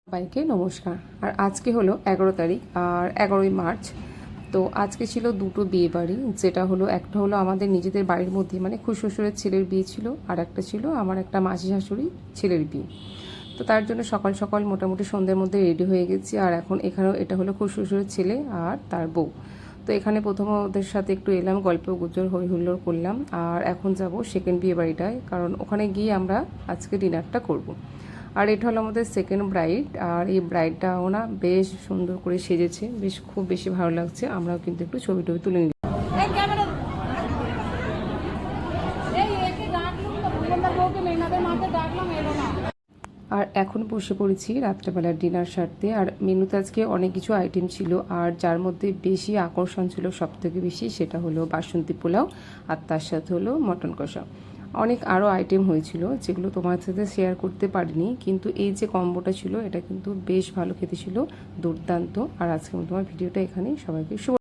সবাইকে নমস্কার। আর আজকে হলো 11 তারিখ আর 11ই মার্চ। তো আজকে ছিল দুটো বিয়ে বাড়ি, যেটা হলো একটা হলো আমাদের নিজেদের বাড়ির মধ্যে, মানে শ্বশুরের ছেলের বিয়ে ছিল, আর একটা ছিল আমার একটা মাসি শাশুড়ি ছেলের বিয়ে। তো তার জন্য সকাল সকাল মোটামুটি সন্ধ্যের মধ্যে রেডি হয়ে গেছি। আর এখন এখানেও এটা হলো শ্বশুরের ছেলে আর তার বউ। তো এখানে প্রথমে ওদের সাথে একটু এলাম, গল্প গুজর হই হুল্লোড় করলাম। আর এখন যাব সেকেন্ড বিয়ে বাড়িটায়, কারণ ওখানে গিয়ে আমরা আজকে ডিনারটা করব। আর এটা হলো আমাদের সেকেন্ড ব্রাইড। আর এই ব্রাইডটাও না বেশ সুন্দর করে সেজেছে, বেশ খুব বেশি ভালো লাগছে। আমরাও কিন্তু একটু ছবি টবি তুলে নিই। আর এখন বসে পড়েছি রাত্রেবেলার ডিনার সারতে। আর মেনুতে আজকে অনেক কিছু আইটেম ছিল, আর যার মধ্যে বেশি আকর্ষণ ছিল সব থেকে বেশি, সেটা হলো বাসন্তী পোলাও, আর তার সাথে হলো মটন কষা। অনেক আরও আইটেম হয়েছিল যেগুলো তোমার সাথে শেয়ার করতে পারিনি, কিন্তু এই যে কম্বোটা ছিল এটা কিন্তু বেশ ভালো খেতে ছিল, দুর্দান্ত। আর আজকে তোমার ভিডিওটা এখানেই, সবাইকে শুভ